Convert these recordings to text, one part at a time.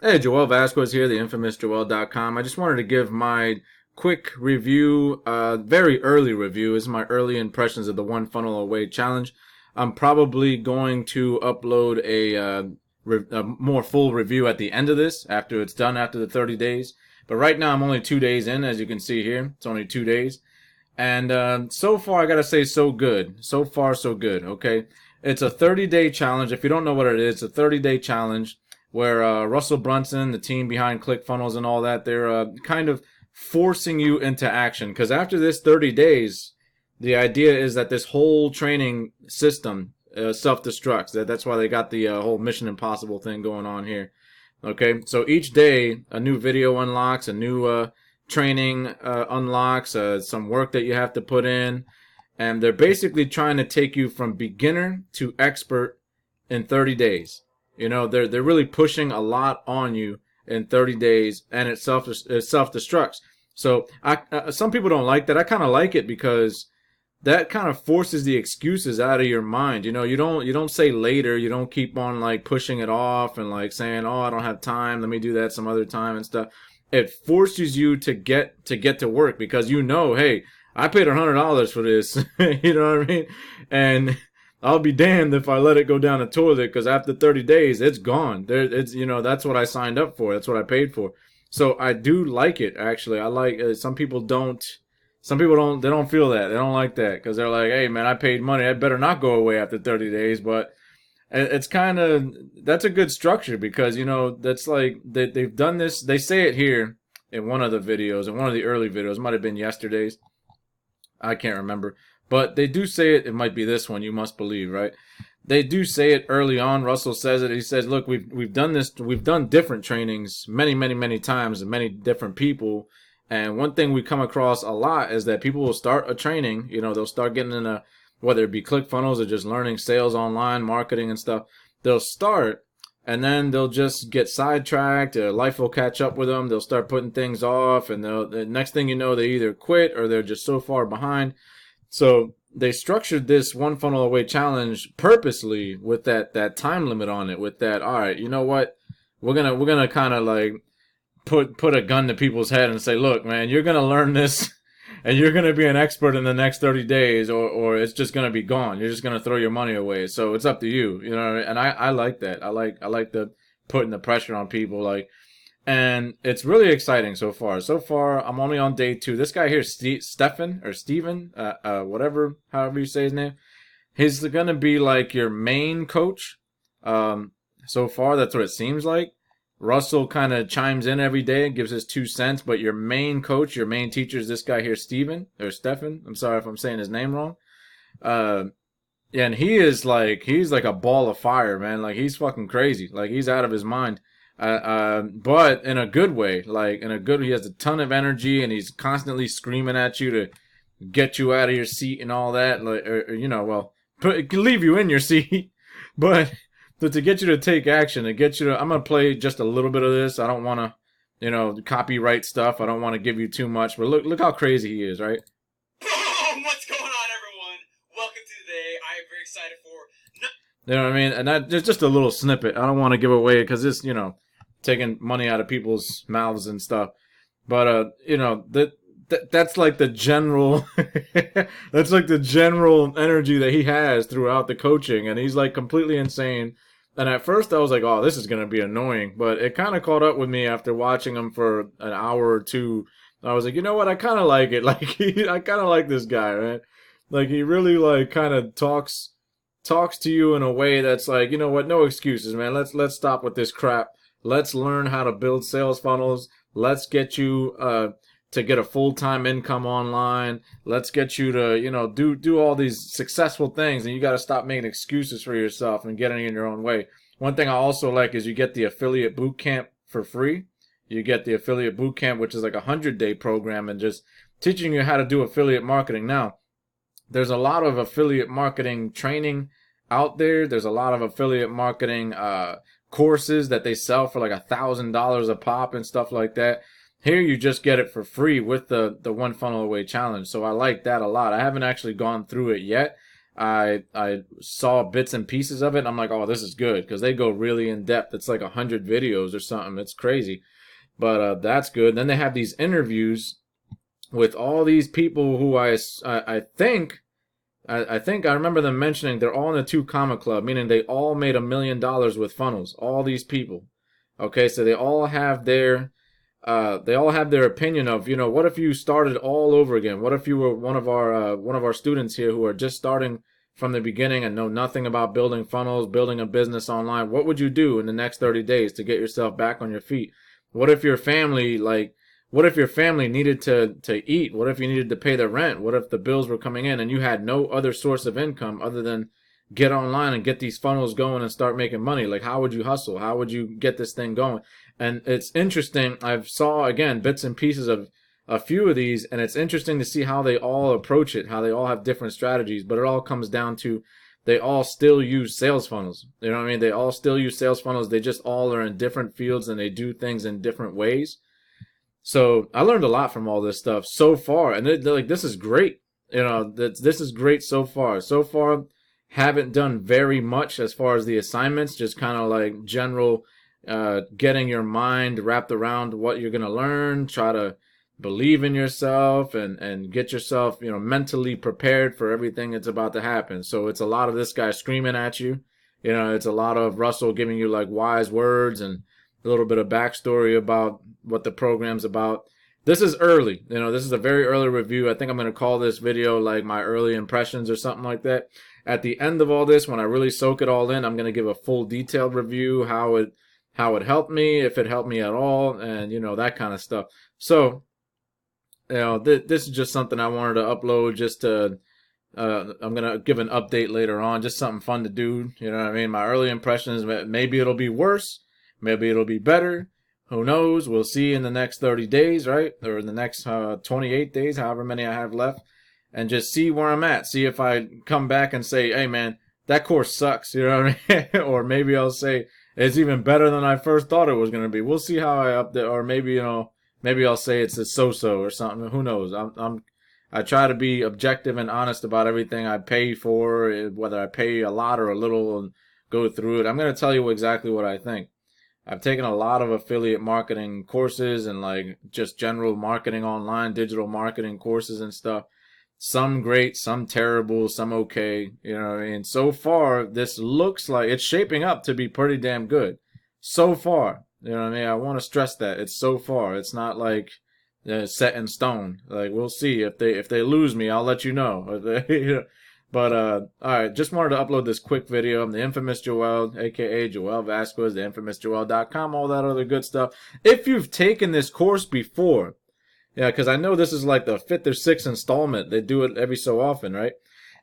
Hey, Joel Vasquez here, the infamous Joel.com. I just wanted to give my quick review, very early review. This is my early impressions of the One Funnel Away Challenge. I'm probably going to upload a more full review at the end of this, after it's done after the 30 days. But right now I'm only 2 days in, as you can see here. It's only 2 days. And so far, I gotta say, so good. So far, so good, okay? It's a 30-day challenge. If you don't know what it is, it's a 30-day challenge where Russell Brunson, the team behind ClickFunnels and all that, they're kind of forcing you into action. Because after this 30 days, the idea is that this whole training system self-destructs. That's why they got the whole Mission Impossible thing going on here. Okay, so each day a new video unlocks, a new training unlocks, some work that you have to put in, and they're basically trying to take you from beginner to expert in 30 days. You know, they're really pushing a lot on you in 30 days, and it self destructs. So some people don't like that. I kind of like it because that kind of forces the excuses out of your mind. You know, you don't say later. You don't keep on like pushing it off and like saying, "Oh, I don't have time. Let me do that some other time" and stuff. It forces you to get to work because you know, hey, I paid $100 for this. You know what I mean? And I'll be damned if I let it go down the toilet because after 30 days, it's gone. It's that's what I signed up for. That's what I paid for. So I do like it actually. I like some people don't. Some people don't. They don't feel that. They don't like that because they're like, "Hey, man, I paid money. I better not go away after 30 days." But it's kind of that's a good structure because that's like they've done this. They say it here in one of the videos, in one of the early videos. It might have been yesterday's. I can't remember, but they do say it. It might be this one. You must believe, right? They do say it early on. Russell says it. He says, "Look, we've done this. We've done different trainings many times and many different people." And one thing we come across a lot is that people will start a training. They'll start getting in a whether it be ClickFunnels or just learning sales online, marketing and stuff. They'll start and then they'll just get sidetracked. Life will catch up with them. They'll start putting things off, and the next thing you know, they either quit or they're just so far behind. So they structured this One Funnel Away challenge purposely with that time limit on it. With that, all right, you know what? We're gonna kind of like put a gun to people's head and say, look, man, you're gonna learn this, and you're gonna be an expert in the next 30 days, or it's just gonna be gone. You're just gonna throw your money away. So it's up to you, you know. And I like that. I like the putting the pressure on people, like, and it's really exciting so far. So far, I'm only on day 2. This guy here, Stefan or Steven, whatever, however you say his name, he's gonna be like your main coach. So far, that's what it seems like. Russell kind of chimes in every day and gives his 2 cents, but your main coach, your main teacher is this guy here, Steven or Stefan. I'm sorry if I'm saying his name wrong. Uh, and he's like a ball of fire, man. Like he's fucking crazy. Like he's out of his mind. But in a good way. Like in a good, he has a ton of energy and he's constantly screaming at you to get you out of your seat and all that. Like, well, it can leave you in your seat, but to get you to take action, to get you to, I'm gonna play just a little bit of this. I don't want to, copyright stuff. I don't want to give you too much, but look how crazy he is, right? Boom! What's going on, everyone? Welcome to today. I am very excited for. You know what I mean? And that just a little snippet. I don't want to give away because it's taking money out of people's mouths and stuff. But that's like the general that's like the general energy that he has throughout the coaching, and he's like completely insane. And at first I was like, oh, this is going to be annoying, but it kind of caught up with me after watching him for an hour or two. I was like, you know what, I kind of like it. Like I kind of like this guy, right? Like he really like kind of talks to you in a way that's like, you know what, no excuses, man. Let's stop with this crap. Let's learn how to build sales funnels. Let's get you to get a full-time income online. Let's get you to, do all these successful things, and you got to stop making excuses for yourself and getting in your own way. One thing I also like is you get the affiliate boot camp for free. You get the affiliate boot camp, which is like a 100-day program and just teaching you how to do affiliate marketing. Now, there's a lot of affiliate marketing training out there. There's a lot of affiliate marketing courses that they sell for like $1,000 a pop and stuff like that. Here you just get it for free with the One Funnel Away challenge. So I like that a lot. I haven't actually gone through it yet. I saw bits and pieces of it. And I'm like, oh, this is good because they go really in depth. It's like 100 videos or something. It's crazy, but that's good. Then they have these interviews with all these people who I think I remember them mentioning they're all in a 2 comma club, meaning they all made $1 million with funnels. All these people. Okay, so they all have their opinion of, what if you started all over again? What if you were one of our students here who are just starting from the beginning and know nothing about building funnels, building a business online? What would you do in the next 30 days to get yourself back on your feet? What if your family needed to eat? What if you needed to pay the rent? What if the bills were coming in and you had no other source of income other than get online and get these funnels going and start making money? Like, how would you hustle? How would you get this thing going? And it's interesting. I've saw, again, bits and pieces of a few of these, and it's interesting to see how they all approach it, how they all have different strategies, but it all comes down to they all still use sales funnels. You know what I mean? They all still use sales funnels. They just all are in different fields and they do things in different ways. So I learned a lot from all this stuff so far, and they're like, this is great. This is great so far. So far, haven't done very much as far as the assignments, just kind of like general, getting your mind wrapped around what you're going to learn, try to believe in yourself and get yourself, mentally prepared for everything that's about to happen. So it's a lot of this guy screaming at you. It's a lot of Russell giving you like wise words and a little bit of backstory about what the program's about. This is early. This is a very early review. I think I'm going to call this video like my early impressions or something like that. At the end of all this, when I really soak it all in, I'm going to give a full detailed review, how it helped me, if it helped me at all, and that kind of stuff. So, this is just something I wanted to upload just to I'm going to give an update later on, just something fun to do. You know what I mean? My early impressions, maybe it'll be worse, maybe it'll be better. Who knows? We'll see in the next 30 days, right? Or in the next 28 days, however many I have left. And just see where I'm at. See if I come back and say, hey, man, that course sucks. You know what I mean? Or maybe I'll say, it's even better than I first thought it was going to be. We'll see how I update. Or maybe, maybe I'll say it's a so-so or something. Who knows? I try to be objective and honest about everything I pay for, whether I pay a lot or a little, and go through it. I'm going to tell you exactly what I think. I've taken a lot of affiliate marketing courses and like just general marketing online, digital marketing courses and stuff. Some great, some terrible, some okay. You know what I mean? So far, this looks like it's shaping up to be pretty damn good. So far. You know what I mean? I want to stress that. It's so far. It's not like set in stone. Like, we'll see. If they lose me, I'll let you know. But, all right, just wanted to upload this quick video. I'm the infamous Joel, aka Joel Vasquez, the infamousjoel.com, all that other good stuff. If you've taken this course before, yeah, because I know this is like the 5th or 6th installment. They do it every so often, right?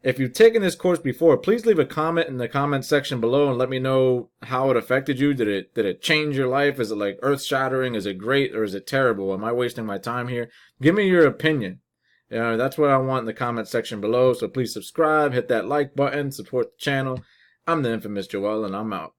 If you've taken this course before, please leave a comment in the comment section below and let me know how it affected you. Did it change your life? Is it like earth-shattering? Is it great or is it terrible? Am I wasting my time here? Give me your opinion. That's what I want in the comment section below. So please subscribe, hit that like button, support the channel. I'm the infamous Joel, and I'm out.